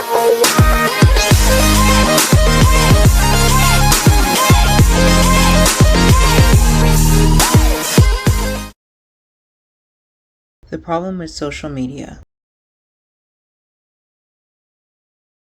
The problem with social media.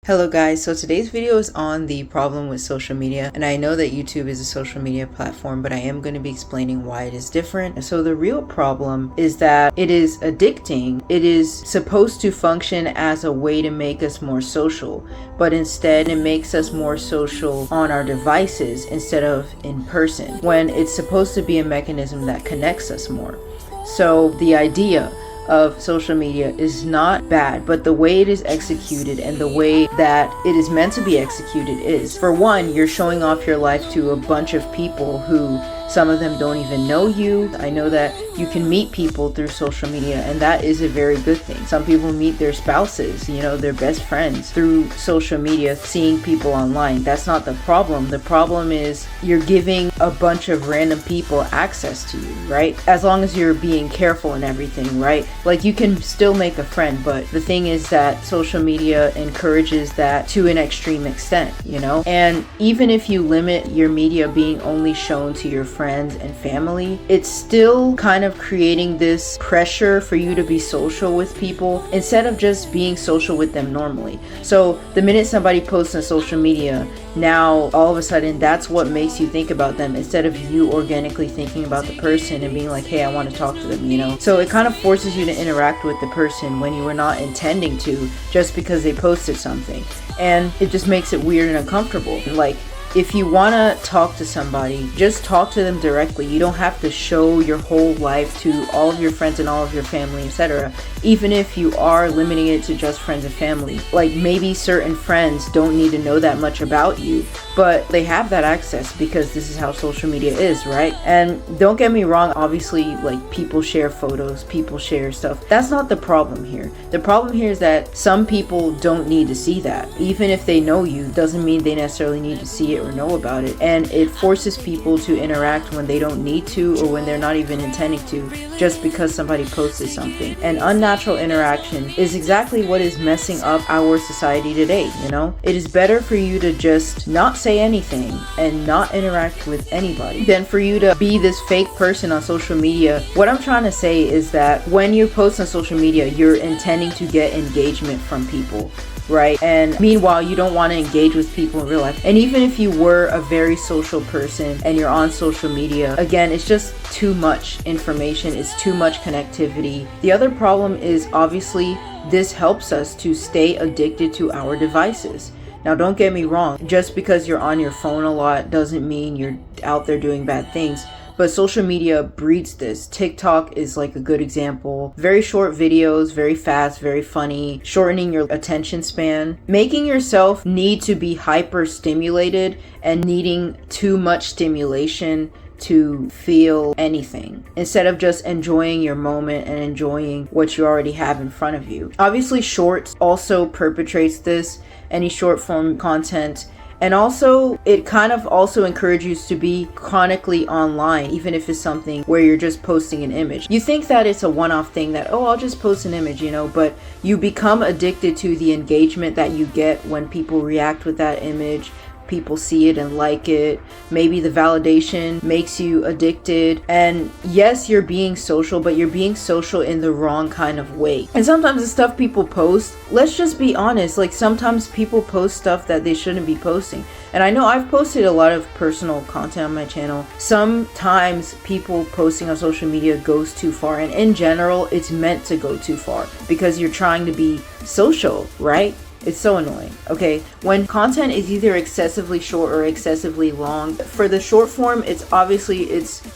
Hello guys, so today's video is on the problem with social media, and I know that YouTube is a social media platform, but I am going to be explaining why it is different. So the real problem is that it is addicting. It is supposed to function as a way to make us more social, but instead it makes us more social on our devices instead of in person, when it's supposed to be a mechanism that connects us more. So the idea of social media is not bad, but the way it is executed and the way that it is meant to be executed is, for one, you're showing off your life to a bunch of people who some of them don't even know you. I know that you can meet people through social media, and that is a very good thing. Some people meet their spouses, their best friends through social media, seeing people online. That's not the problem. The problem is you're giving a bunch of random people access to you, right? As long as you're being careful and everything, right? Like, you can still make a friend, but the thing is that social media encourages that to an extreme extent, And even if you limit your media being only shown to your friends and family, it's still kind of creating this pressure for you to be social with people instead of just being social with them normally. So the minute somebody posts on social media, now all of a sudden that's what makes you think about them instead of you organically thinking about the person and being like, hey, I want to talk to them, So it kind of forces you to interact with the person when you were not intending to, just because they posted something. And it just makes it weird and uncomfortable. Like, if you want to talk to somebody, just talk to them directly. You don't have to show your whole life to all of your friends and all of your family, etc. Even if you are limiting it to just friends and family. Like, maybe certain friends don't need to know that much about you, but they have that access because this is how social media is, right? And don't get me wrong, obviously, like, people share photos, people share stuff. That's not the problem here. The problem here is that some people don't need to see that. Even if they know you, doesn't mean they necessarily need to see it or know about it, and it forces people to interact when they don't need to or when they're not even intending to, just because somebody posted something. And unnatural interaction is exactly what is messing up our society today. It is better for you to just not say anything and not interact with anybody than for you to be this fake person on social media. What I'm trying to say is that when you post on social media, you're intending to get engagement from people, right? And meanwhile, you don't want to engage with people in real life. And even if you were a very social person and you're on social media, again, it's just too much information. It's too much connectivity. The other problem is, obviously, this helps us to stay addicted to our devices. Now, don't get me wrong. Just because you're on your phone a lot doesn't mean you're out there doing bad things. But social media breeds this. TikTok is like a good example. Very short videos, very fast, very funny, shortening your attention span, making yourself need to be hyper stimulated and needing too much stimulation to feel anything instead of just enjoying your moment and enjoying what you already have in front of you. Obviously, shorts also perpetrates this, any short form content. And also, it kind of also encourages you to be chronically online, even if it's something where you're just posting an image. You think that it's a one-off thing that, oh, I'll just post an image, but you become addicted to the engagement that you get when people react with that image. People see it and like it. Maybe the validation makes you addicted. And yes, you're being social, but you're being social in the wrong kind of way. And sometimes the stuff people post, let's just be honest, like, sometimes people post stuff that they shouldn't be posting. And I know I've posted a lot of personal content on my channel. Sometimes people posting on social media goes too far. And in general, it's meant to go too far because you're trying to be social, right? It's so annoying. Okay, when content is either excessively short or excessively long, for the short form, it's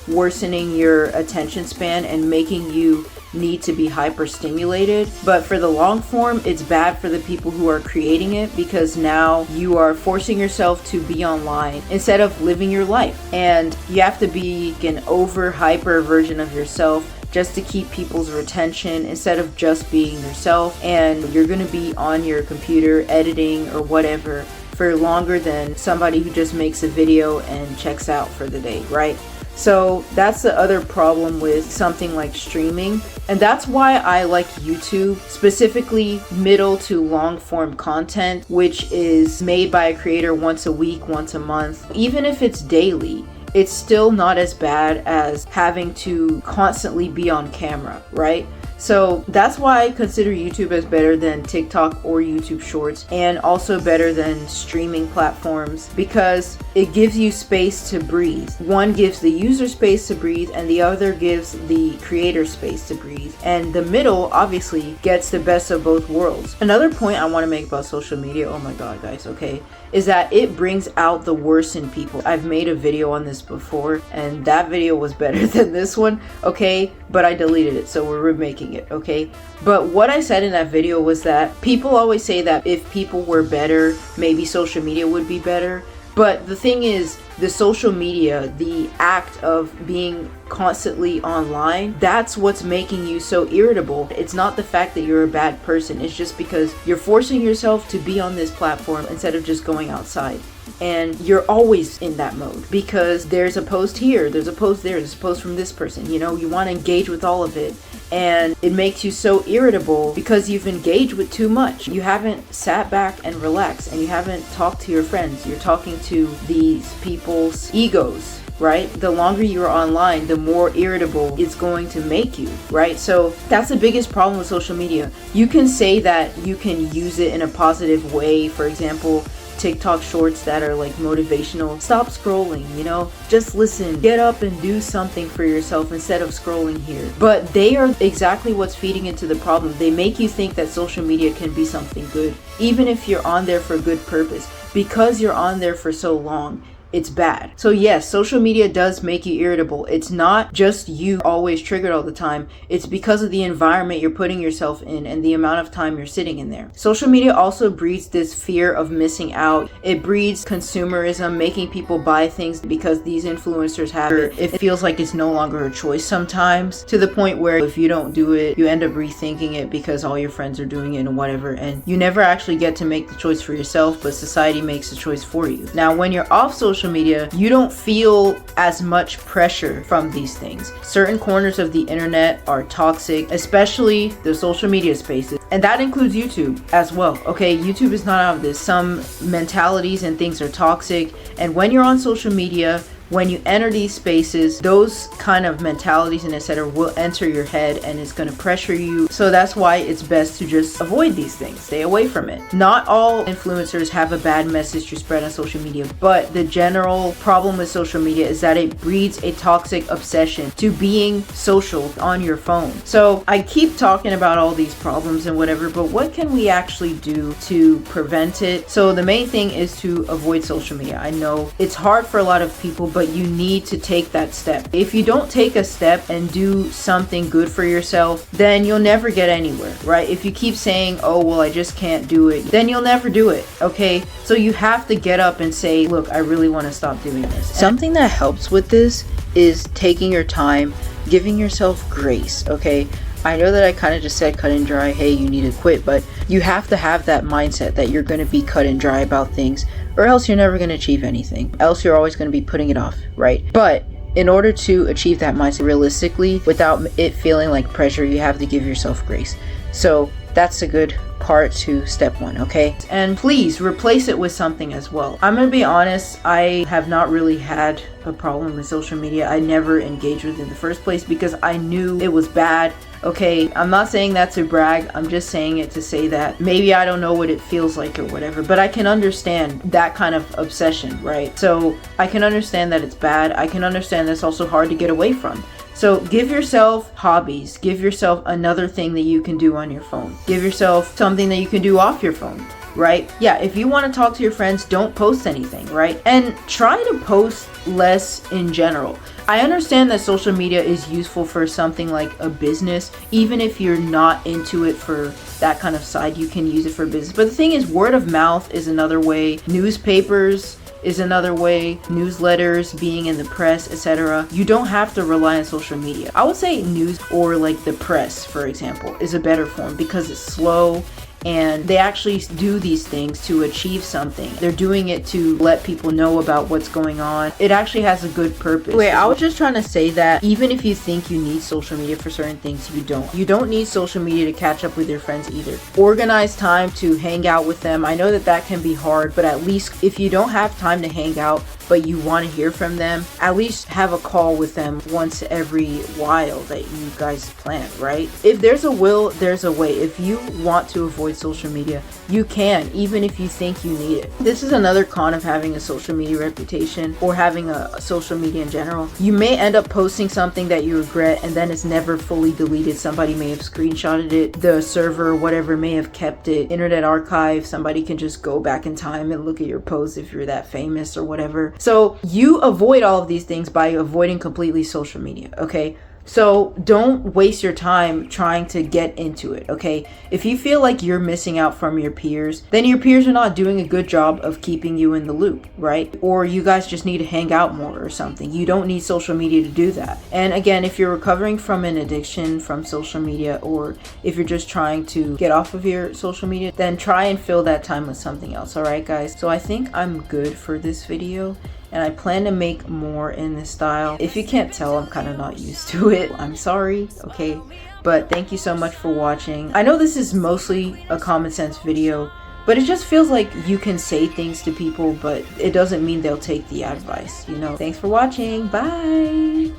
worsening your attention span and making you need to be hyper stimulated. But for the long form, it's bad for the people who are creating it, because now you are forcing yourself to be online instead of living your life, and you have to be an over hyper version of yourself just to keep people's attention instead of just being yourself. And you're going to be on your computer editing or whatever for longer than somebody who just makes a video and checks out for the day, right? So that's the other problem with something like streaming. And that's why I like YouTube, specifically middle to long form content, which is made by a creator once a week, once a month. Even if it's daily, it's still not as bad as having to constantly be on camera, right? So that's why I consider YouTube as better than TikTok or YouTube Shorts, and also better than streaming platforms, because it gives you space to breathe. One gives the user space to breathe, and the other gives the creator space to breathe. And the middle obviously gets the best of both worlds. Another point I want to make about social media, oh my god guys, okay, is that it brings out the worst in people. I've made a video on this before, and that video was better than this one, okay? But I deleted it, so we're remaking it, okay? But what I said in that video was that people always say that if people were better, maybe social media would be better. But the thing is, the social media, the act of being constantly online, that's what's making you so irritable. It's not the fact that you're a bad person. It's just because you're forcing yourself to be on this platform instead of just going outside. And you're always in that mode because there's a post here, there's a post there, there's a post from this person. You know, you want to engage with all of it. And it makes you so irritable because you've engaged with too much. You haven't sat back and relaxed, and you haven't talked to your friends. You're talking to these people's egos, right? The longer you're online, the more irritable it's going to make you, right? So that's the biggest problem with social media. You can say that you can use it in a positive way. For example, TikTok shorts that are like motivational. Stop scrolling, you know, just listen, get up and do something for yourself instead of scrolling here. But they are exactly what's feeding into the problem. They make you think that social media can be something good, even if you're on there for a good purpose. Because you're on there for so long, it's bad. So yes, social media does make you irritable. It's not just you always triggered all the time. It's because of the environment you're putting yourself in and the amount of time you're sitting in there. Social media also breeds this fear of missing out. It breeds consumerism, making people buy things because these influencers have it. It feels like it's no longer a choice sometimes, to the point where if you don't do it, you end up rethinking it because all your friends are doing it and whatever, and you never actually get to make the choice for yourself, but society makes the choice for you. Now, when you're off social media, you don't feel as much pressure from these things. Certain corners of the internet are toxic, especially the social media spaces, and that includes YouTube as well. Okay, YouTube is not out of this. Some mentalities and things are toxic, and when you're on social media, when you enter these spaces, those kind of mentalities and etc. will enter your head, and it's going to pressure you. So that's why it's best to just avoid these things. Stay away from it. Not all influencers have a bad message to spread on social media, but the general problem with social media is that it breeds a toxic obsession to being social on your phone. So I keep talking about all these problems and whatever, but what can we actually do to prevent it? So the main thing is to avoid social media. I know it's hard for a lot of people, but you need to take that step. If you don't take a step and do something good for yourself, then you'll never get anywhere, right? If you keep saying, oh, well, I just can't do it, then you'll never do it, okay? So you have to get up and say, look, I really want to stop doing this. Something that helps with this is taking your time, giving yourself grace, okay? I know that I kind of just said cut and dry, hey, you need to quit, but you have to have that mindset that you're going to be cut and dry about things, or else you're never going to achieve anything. Else you're always going to be putting it off, right? But in order to achieve that mindset realistically, without it feeling like pressure, you have to give yourself grace. So that's a good part to step one, okay? And please replace it with something as well. I'm gonna be honest, I have not really had a problem with social media. I never engaged with it in the first place because I knew it was bad. Okay, I'm not saying that to brag, I'm just saying it to say that maybe I don't know what it feels like or whatever, but I can understand that kind of obsession, right? So I can understand that it's bad. I can understand that it's also hard to get away from. So give yourself hobbies, give yourself another thing that you can do on your phone. Give yourself something that you can do off your phone, right? Yeah, if you want to talk to your friends, don't post anything, right? And try to post less in general. I understand that social media is useful for something like a business. Even if you're not into it for that kind of side, you can use it for business. But the thing is, word of mouth is another way. Newspapers is another way. Newsletters, being in the press, etc. You don't have to rely on social media. I would say news or like the press, for example, is a better form because it's slow and they actually do these things to achieve something. They're doing it to let people know about what's going on. It actually has a good purpose. Wait, I was just trying to say that even if you think you need social media for certain things, you don't. You don't need social media to catch up with your friends either. Organize time to hang out with them. I know that that can be hard, but at least if you don't have time to hang out, but you want to hear from them, at least have a call with them once every while that you guys plan, right? If there's a will, there's a way. If you want to avoid social media, you can, even if you think you need it. This is another con of having a social media reputation, or having a social media in general. You may end up posting something that you regret, and then it's never fully deleted. Somebody may have screenshotted it, the server or whatever may have kept it, Internet Archive. Somebody can just go back in time and look at your post if you're that famous or whatever. So you avoid all of these things by avoiding completely social media, okay? So don't waste your time trying to get into it, okay? If you feel like you're missing out from your peers, then your peers are not doing a good job of keeping you in the loop, right? Or you guys just need to hang out more or something. You don't need social media to do that. And again, if you're recovering from an addiction from social media, or if you're just trying to get off of your social media, then try and fill that time with something else, all right, guys? So I think I'm good for this video, and I plan to make more in this style. If you can't tell, I'm kind of not used to it. I'm sorry, okay? But thank you so much for watching. I know this is mostly a common sense video, but it just feels like you can say things to people, but it doesn't mean they'll take the advice, you know? Thanks for watching. Bye!